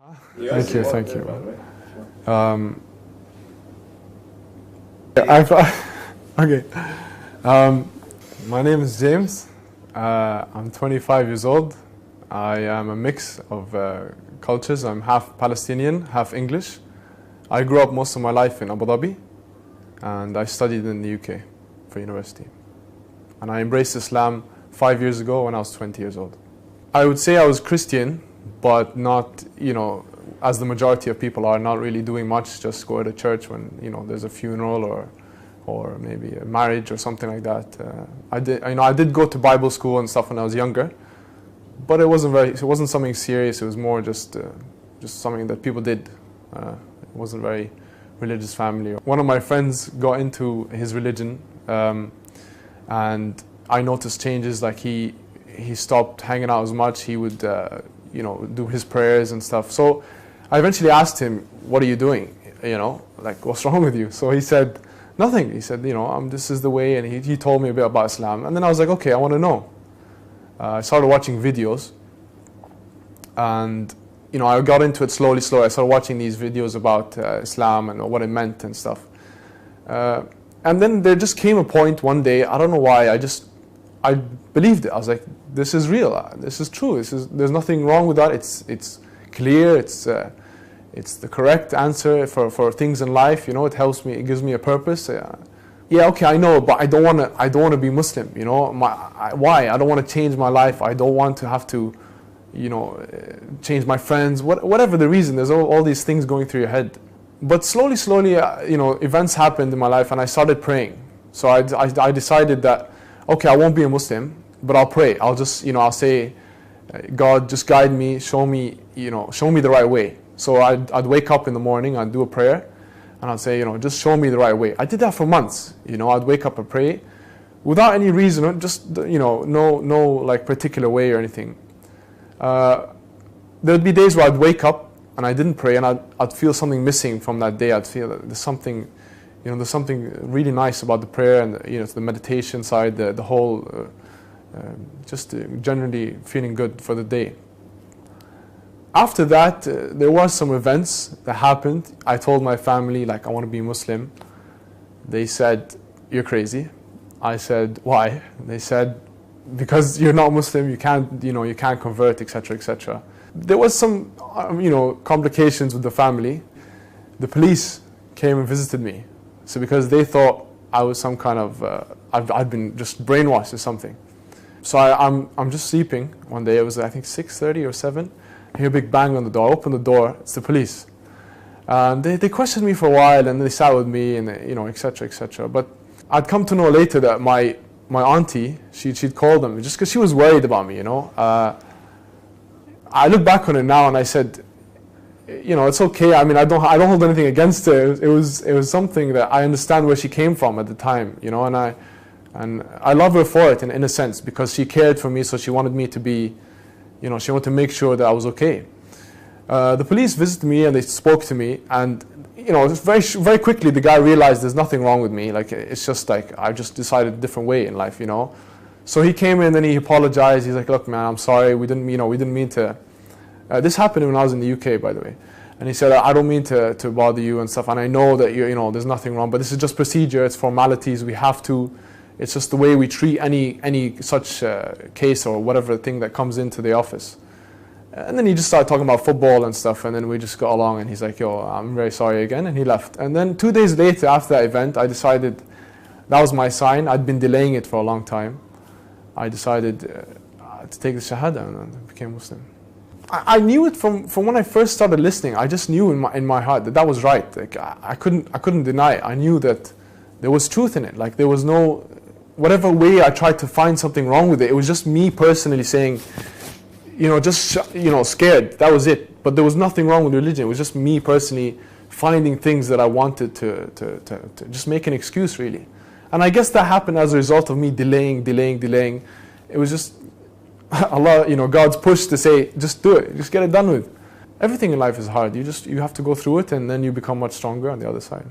Thank you, thank you. Okay. My name is James. I'm 25 years old. I am a mix of cultures. I'm half Palestinian, half English. I grew up most of my life in Abu Dhabi, and I studied in the UK for university. And I embraced Islam 5 years ago when I was 20 years old. I would say I was Christian, but not, as the majority of people are, not really doing much, just go to church when, there's a funeral or maybe a marriage or something like that. I did go to Bible school and stuff when I was younger, but it wasn't something serious. It was more just something that people did. It wasn't very religious family. One of my friends got into his religion, and I noticed changes. Like he stopped hanging out as much. He would, do his prayers and stuff. So I eventually asked him, "What are you doing? Like what's wrong with you?" So he said, "Nothing." He said, "This is the way," and he told me a bit about Islam. And then I was like, "Okay, I want to know." I started watching videos, and I got into it slowly. I started watching these videos about Islam and what it meant and stuff. And then there just came a point one day, I don't know why, I believed it. I was like, this is real, this is true, there's nothing wrong with that. It's clear, it's the correct answer for things in life. It helps me, it gives me a purpose. Yeah, okay, I know, but I don't want to be Muslim. Why? I don't want to change my life. I don't want to have to change my friends, whatever the reason. There's all these things going through your head. But slowly, events happened in my life, and I started praying. So I decided that, okay, I won't be a Muslim, but I'll pray. I'll just, I'll say, God, just guide me, show me the right way. So I'd wake up in the morning, I'd do a prayer, and I'd say, just show me the right way. I did that for months. I'd wake up and pray without any reason, just, no like particular way or anything. There'd be days where I'd wake up and I didn't pray, and I'd feel something missing from that day. I'd feel that there's something really nice about the prayer and the meditation side, the whole, just generally feeling good for the day. After that, there was some events that happened. I told my family, like, I want to be Muslim. They said, "You're crazy." I said, "Why?" They said, "Because you're not Muslim, you can't convert, etc., etc." There was some, complications with the family. The police came and visited me. So because they thought I was some kind of, I'd been just brainwashed or something. So I'm just sleeping one day. It was, I think, 6:30 or 7. I hear a big bang on the door. I open the door. It's the police. They questioned me for a while, and they sat with me, and etc., etc. But I'd come to know later that my auntie, she'd called them just because she was worried about me. I look back on it now, and I said, it's okay. I mean, I don't hold anything against her. It was something that I understand where she came from at the time, and I love her for it in a sense, because she cared for me. So she wanted me to be, she wanted to make sure that I was okay. The police visited me and they spoke to me, and very very quickly the guy realized there's nothing wrong with me. Like, it's just like I just decided a different way in life, So he came in and he apologized. He's like, "Look, man, I'm sorry. We didn't mean to." This happened when I was in the UK, by the way. And he said, "I don't mean to bother you and stuff. And I know that there's nothing wrong, but this is just procedure. It's formalities. We have to. It's just the way we treat any such case or whatever thing that comes into the office." And then he just started talking about football and stuff, and then we just got along. And he's like, "Yo, I'm very sorry again," and he left. And then 2 days later, after that event, I decided that was my sign. I'd been delaying it for a long time. I decided to take the Shahada, and I became Muslim. I knew it from when I first started listening. I just knew in my heart that was right. Like, I couldn't deny it. I knew that there was truth in it. Like, there was no, whatever way I tried to find something wrong with it, it was just me personally saying, scared. That was it. But there was nothing wrong with religion. It was just me personally finding things that I wanted to just make an excuse, really. And I guess that happened as a result of me delaying. It was just Allah, God's push to say, just do it, just get it done with. Everything in life is hard. You have to go through it, and then you become much stronger on the other side.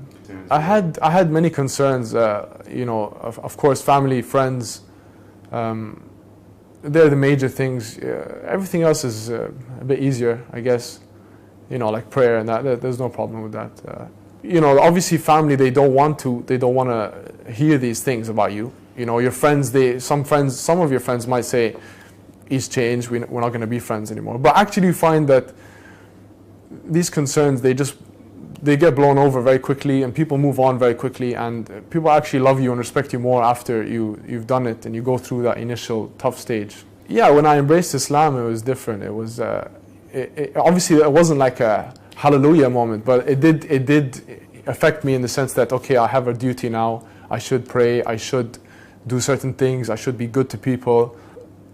I had many concerns. Of course, family, friends. They're the major things. Everything else is a bit easier, I guess. you know, like prayer and that. There's no problem with that. You know, obviously family, they don't want to hear these things about you. You know, your friends, some of your friends might say, he's changed, we're not going to be friends anymore. But actually you find that these concerns, they get blown over very quickly, and people move on very quickly, and people actually love you and respect you more after you've done it and you go through that initial tough stage. Yeah, when I embraced Islam, it was different. It was obviously it wasn't like a hallelujah moment, but it did affect me in the sense that, okay, I have a duty now. I should pray. I should do certain things. I should be good to people.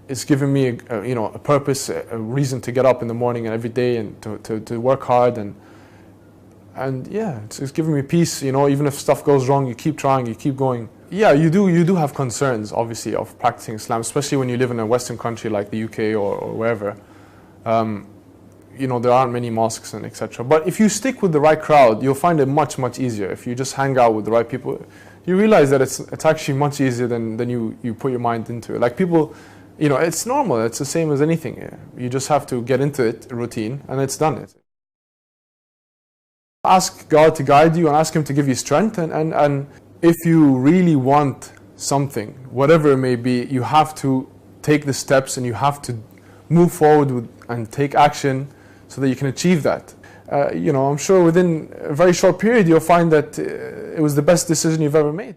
It's given me a purpose, a reason to get up in the morning and every day and to work hard, and yeah, it's given me peace. You know, even if stuff goes wrong, you keep trying, you keep going. Yeah, you do have concerns, obviously, of practicing Islam, especially when you live in a Western country like the UK or wherever. You know, there aren't many mosques and etc. But if you stick with the right crowd, you'll find it much easier. If you just hang out with the right people, you realize that it's actually much easier than you put your mind into it. Like people, you know, it's normal. It's the same as anything. You just have to get into it, a routine, and it's done. Ask God to guide you and ask Him to give you strength. And if you really want something, whatever it may be, you have to take the steps and you have to move forward and take action so that you can achieve that. You know, I'm sure within a very short period you'll find that it was the best decision you've ever made.